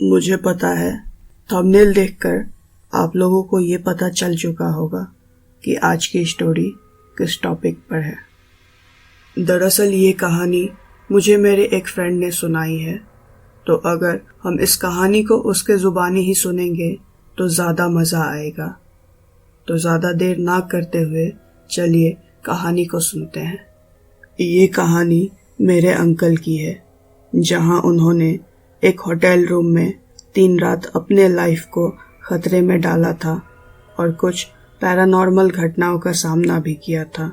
मुझे पता है, थंबनेल देखकर आप लोगों को ये पता चल चुका होगा कि आज की स्टोरी किस टॉपिक पर है। दरअसल ये कहानी मुझे मेरे एक फ्रेंड ने सुनाई है, तो अगर हम इस कहानी को उसके ज़ुबानी ही सुनेंगे तो ज़्यादा मज़ा आएगा। तो ज़्यादा देर ना करते हुए चलिए कहानी को सुनते हैं। ये कहानी मेरे अंकल की है, जहां उन्होंने एक होटल रूम में 3 रात अपने लाइफ को खतरे में डाला था और कुछ पैरानॉर्मल घटनाओं का सामना भी किया था।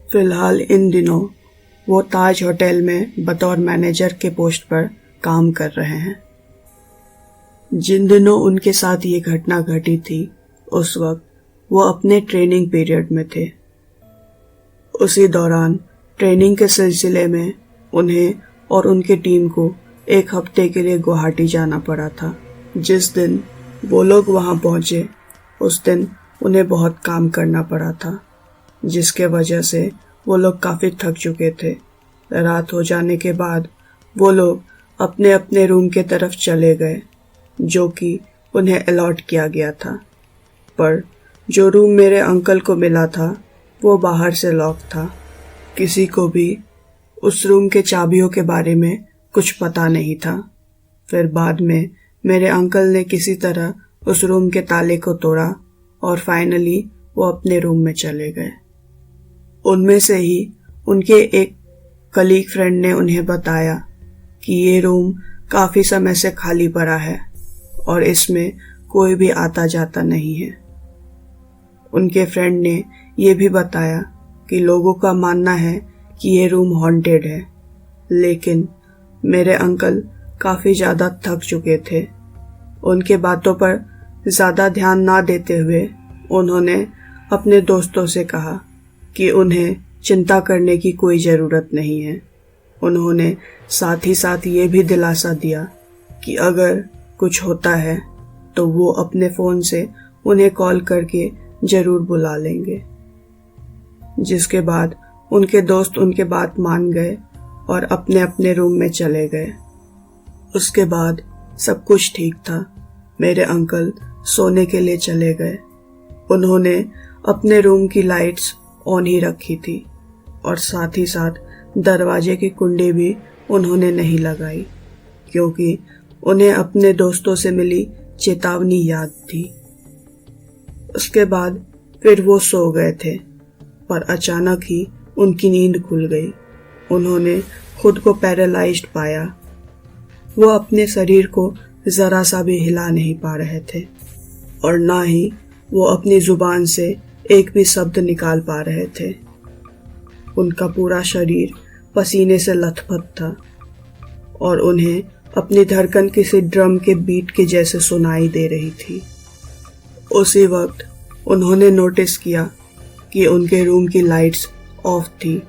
फिलहाल इन दिनों वो ताज होटल में बतौर मैनेजर के पोस्ट पर काम कर रहे हैं। जिन दिनों उनके साथ ये घटना घटी थी, उस वक्त वो अपने ट्रेनिंग पीरियड में थे। उसी दौरान ट्रेनिंग के सिलसिले में उन्हें और उनकी टीम को 1 हफ्ते के लिए गुवाहाटी जाना पड़ा था। जिस दिन वो लोग वहां पहुंचे, उस दिन उन्हें बहुत काम करना पड़ा था, जिसके वजह से वो लोग काफ़ी थक चुके थे। रात हो जाने के बाद वो लोग अपने अपने रूम के तरफ चले गए, जो कि उन्हें अलॉट किया गया था। पर जो रूम मेरे अंकल को मिला था, वो बाहर से लॉक था। किसी को भी उस रूम के चाबियों के बारे में कुछ पता नहीं था। फिर बाद में मेरे अंकल ने किसी तरह उस रूम के ताले को तोड़ा और फाइनली वो अपने रूम में चले गए। उनमें से ही उनके एक कलीग फ्रेंड ने उन्हें बताया कि ये रूम काफ़ी समय से खाली पड़ा है और इसमें कोई भी आता जाता नहीं है। उनके फ्रेंड ने ये भी बताया कि लोगों का मानना है कि ये रूम हॉन्टेड है, लेकिन मेरे अंकल काफ़ी ज़्यादा थक चुके थे। उनके बातों पर ज़्यादा ध्यान ना देते हुए उन्होंने अपने दोस्तों से कहा कि उन्हें चिंता करने की कोई ज़रूरत नहीं है। उन्होंने साथ ही साथ ये भी दिलासा दिया कि अगर कुछ होता है तो वो अपने फ़ोन से उन्हें कॉल करके ज़रूर बुला लेंगे। जिसके बाद उनके दोस्त उनके बात मान गए और अपने अपने रूम में चले गए। उसके बाद सब कुछ ठीक था। मेरे अंकल सोने के लिए चले गए। उन्होंने अपने रूम की लाइट्स ऑन ही रखी थी और साथ ही साथ दरवाजे की कुंडी भी उन्होंने नहीं लगाई, क्योंकि उन्हें अपने दोस्तों से मिली चेतावनी याद थी। उसके बाद फिर वो सो गए थे, पर अचानक ही उनकी नींद खुल गई। उन्होंने खुद को पैरालाइज्ड पाया। वो अपने शरीर को ज़रा सा भी हिला नहीं पा रहे थे और ना ही वो अपनी ज़ुबान से एक भी शब्द निकाल पा रहे थे। उनका पूरा शरीर पसीने से लथपथ था और उन्हें अपनी धड़कन किसी ड्रम के बीट के जैसे सुनाई दे रही थी। उसी वक्त उन्होंने नोटिस किया कि उनके रूम की लाइट्स ऑफ थी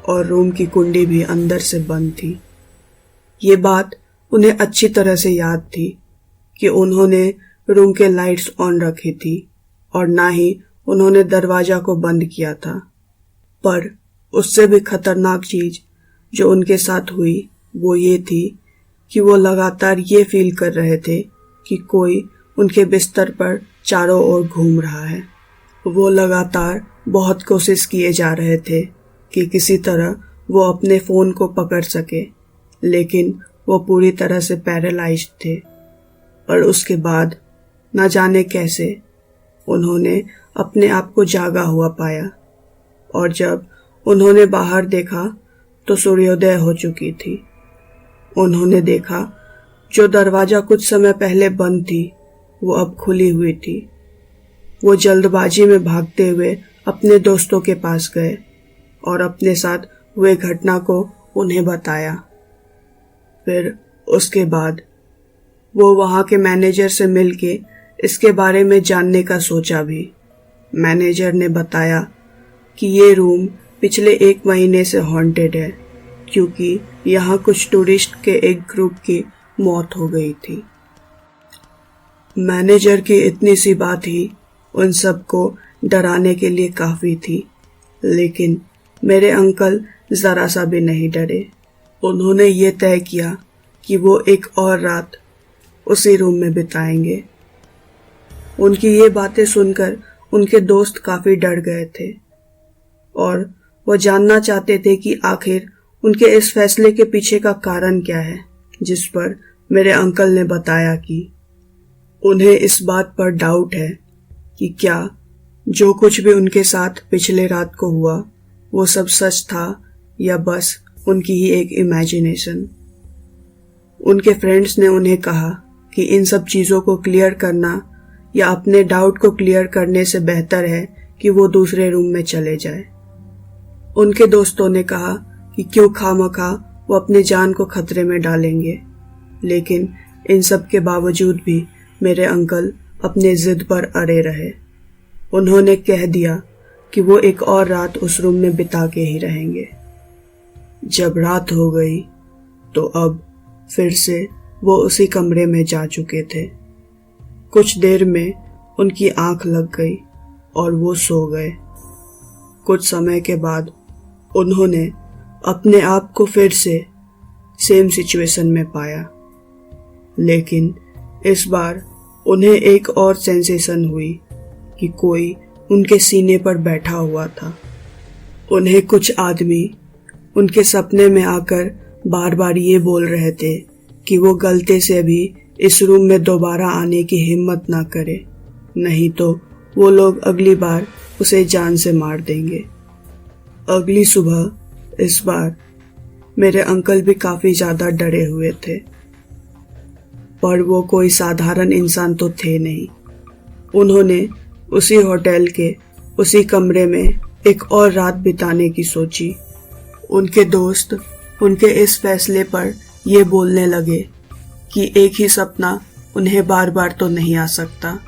और रूम की कुंडी भी अंदर से बंद थी। ये बात उन्हें अच्छी तरह से याद थी कि उन्होंने रूम के लाइट्स ऑन रखी थी और ना ही उन्होंने दरवाजा को बंद किया था। पर उससे भी खतरनाक चीज जो उनके साथ हुई वो ये थी कि वो लगातार ये फील कर रहे थे कि कोई उनके बिस्तर पर चारों ओर घूम रहा है। वो लगातार बहुत कोशिश किए जा रहे थे कि किसी तरह वो अपने फ़ोन को पकड़ सके, लेकिन वो पूरी तरह से पैरालाइज्ड थे। और उसके बाद न जाने कैसे उन्होंने अपने आप को जागा हुआ पाया और जब उन्होंने बाहर देखा तो सूर्योदय हो चुकी थी। उन्होंने देखा जो दरवाज़ा कुछ समय पहले बंद थी वो अब खुली हुई थी। वो जल्दबाजी में भागते हुए अपने दोस्तों के पास गए और अपने साथ हुए घटना को उन्हें बताया। फिर उसके बाद वो वहाँ के मैनेजर से मिलके इसके बारे में जानने का सोचा भी। मैनेजर ने बताया कि ये रूम पिछले 1 महीने से हॉन्टेड है, क्योंकि यहाँ कुछ टूरिस्ट के एक ग्रुप की मौत हो गई थी। मैनेजर की इतनी सी बात ही उन सबको डराने के लिए काफ़ी थी, लेकिन मेरे अंकल ज़रा सा भी नहीं डरे। उन्होंने ये तय किया कि वो एक और रात उसी रूम में बिताएंगे। उनकी ये बातें सुनकर उनके दोस्त काफी डर गए थे और वो जानना चाहते थे कि आखिर उनके इस फैसले के पीछे का कारण क्या है, जिस पर मेरे अंकल ने बताया कि उन्हें इस बात पर डाउट है कि क्या जो कुछ भी उनके साथ पिछले रात को हुआ वो सब सच था या बस उनकी ही एक इमेजिनेशन। उनके फ्रेंड्स ने उन्हें कहा कि इन सब चीज़ों को क्लियर करना या अपने डाउट को क्लियर करने से बेहतर है कि वो दूसरे रूम में चले जाए। उनके दोस्तों ने कहा कि क्यों खामखा वो अपनी जान को खतरे में डालेंगे, लेकिन इन सब के बावजूद भी मेरे अंकल अपने जिद पर अड़े रहे। उन्होंने कह दिया कि वो एक और रात उस रूम में बिता के ही रहेंगे। जब रात हो गई तो अब फिर से वो उसी कमरे में जा चुके थे। कुछ देर में उनकी आंख लग गई और वो सो गए। कुछ समय के बाद उन्होंने अपने आप को फिर से सेम सिचुएशन में पाया, लेकिन इस बार उन्हें एक और सेंसेशन हुई कि कोई उनके सीने पर बैठा हुआ था। उन्हें कुछ आदमी उनके सपने में आकर बार बार ये बोल रहे थे कि वो गलती से भी इस रूम में दोबारा आने की हिम्मत ना करे, नहीं तो वो लोग अगली बार उसे जान से मार देंगे। अगली सुबह इस बार मेरे अंकल भी काफी ज्यादा डरे हुए थे, पर वो कोई साधारण इंसान तो थे नहीं। उन्होंने उसी होटल के उसी कमरे में एक और रात बिताने की सोची। उनके दोस्त उनके इस फैसले पर ये बोलने लगे कि एक ही सपना उन्हें बार बार तो नहीं आ सकता,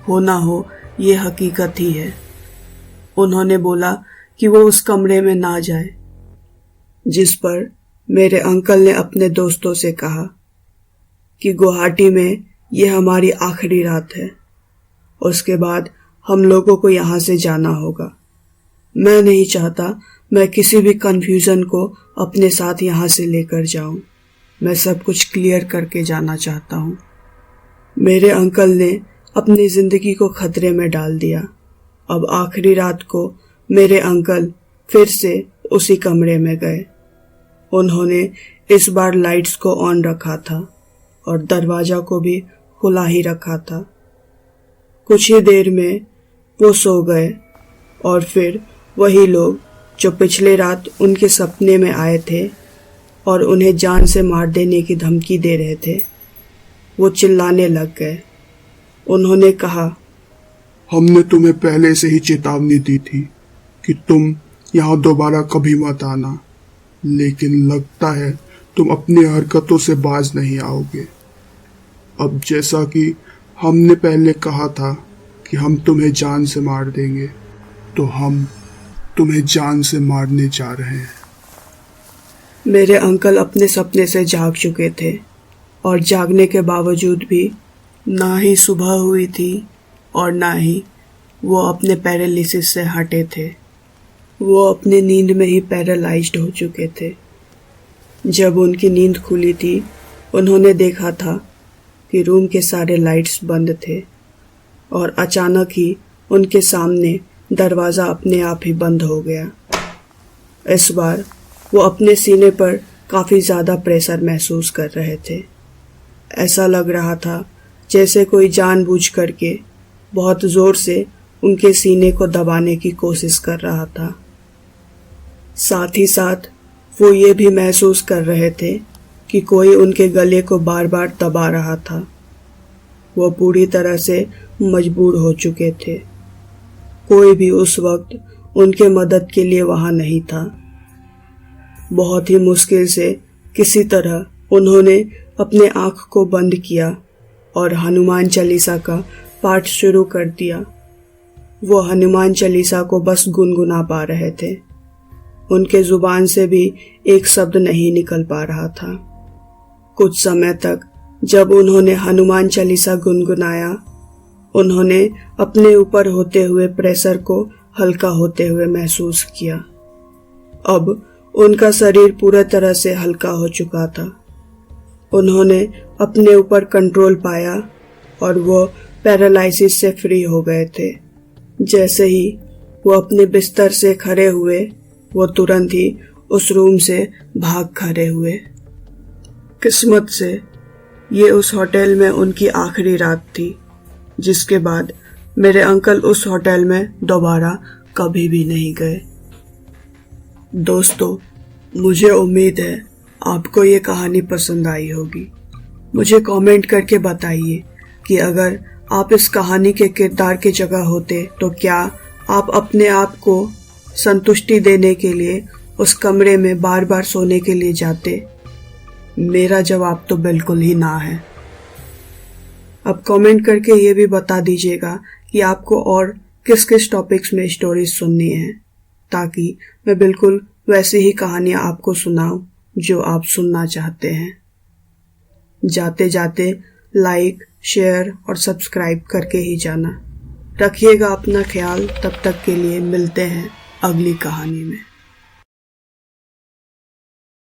हो ना हो ये हकीकत ही है। उन्होंने बोला कि वो उस कमरे में ना जाए, जिस पर मेरे अंकल ने अपने दोस्तों से कहा कि गुवाहाटी में ये हमारी आखिरी रात है, उसके बाद हम लोगों को यहाँ से जाना होगा। मैं नहीं चाहता मैं किसी भी कंफ्यूजन को अपने साथ यहाँ से लेकर जाऊं। मैं सब कुछ क्लियर करके जाना चाहता हूँ। मेरे अंकल ने अपनी जिंदगी को खतरे में डाल दिया। अब आखिरी रात को मेरे अंकल फिर से उसी कमरे में गए। उन्होंने इस बार लाइट्स को ऑन रखा था और दरवाजा को भी खुला ही रखा था। कुछ ही देर में वो सो गए और फिर वही लोग जो पिछले रात उनके सपने में आए थे और उन्हें जान से मार देने की धमकी दे रहे थे, वो चिल्लाने लग गए। उन्होंने कहा, हमने तुम्हें पहले से ही चेतावनी दी थी कि तुम यहाँ दोबारा कभी मत आना, लेकिन लगता है तुम अपनी हरकतों से बाज नहीं आओगे। अब जैसा कि हमने पहले कहा था कि हम तुम्हें जान से मार देंगे, तो हम तुम्हें जान से मारने जा रहे हैं। मेरे अंकल अपने सपने से जाग चुके थे और जागने के बावजूद भी ना ही सुबह हुई थी और ना ही वो अपने पैरालिसिस से हटे थे। वो अपने नींद में ही पैरालाइज्ड हो चुके थे। जब उनकी नींद खुली थी, उन्होंने देखा था कि रूम के सारे लाइट्स बंद थे और अचानक ही उनके सामने दरवाज़ा अपने आप ही बंद हो गया। इस बार वो अपने सीने पर काफ़ी ज़्यादा प्रेशर महसूस कर रहे थे। ऐसा लग रहा था जैसे कोई जानबूझ करके बहुत ज़ोर से उनके सीने को दबाने की कोशिश कर रहा था। साथ ही साथ वो ये भी महसूस कर रहे थे कि कोई उनके गले को बार बार दबा रहा था। वो पूरी तरह से मजबूर हो चुके थे। कोई भी उस वक्त उनके मदद के लिए वहाँ नहीं था। बहुत ही मुश्किल से किसी तरह उन्होंने अपने आँख को बंद किया और हनुमान चालीसा का पाठ शुरू कर दिया। वो हनुमान चालीसा को बस गुनगुना पा रहे थे। उनके जुबान से भी एक शब्द नहीं निकल पा रहा था। कुछ समय तक जब उन्होंने हनुमान चालीसा गुनगुनाया, उन्होंने अपने ऊपर होते हुए प्रेशर को हल्का होते हुए महसूस किया। अब उनका शरीर पूरी तरह से हल्का हो चुका था। उन्होंने अपने ऊपर कंट्रोल पाया और वो पैरालिसिस से फ्री हो गए थे। जैसे ही वो अपने बिस्तर से खड़े हुए, वो तुरंत ही उस रूम से भाग खड़े हुए। किस्मत से ये उस होटल में उनकी आखिरी रात थी, जिसके बाद मेरे अंकल उस होटल में दोबारा कभी भी नहीं गए। दोस्तों, मुझे उम्मीद है आपको ये कहानी पसंद आई होगी। मुझे कमेंट करके बताइए कि अगर आप इस कहानी के किरदार की जगह होते तो क्या आप अपने आप को संतुष्टि देने के लिए उस कमरे में बार बार सोने के लिए जाते? मेरा जवाब तो बिल्कुल ही ना है। अब कमेंट करके ये भी बता दीजिएगा कि आपको और किस किस टॉपिक्स में स्टोरीज सुननी है, ताकि मैं बिल्कुल वैसी ही कहानियाँ आपको सुनाऊं जो आप सुनना चाहते हैं। जाते जाते लाइक, शेयर और सब्सक्राइब करके ही जाना। रखिएगा अपना ख्याल। तब तक के लिए मिलते हैं अगली कहानी में।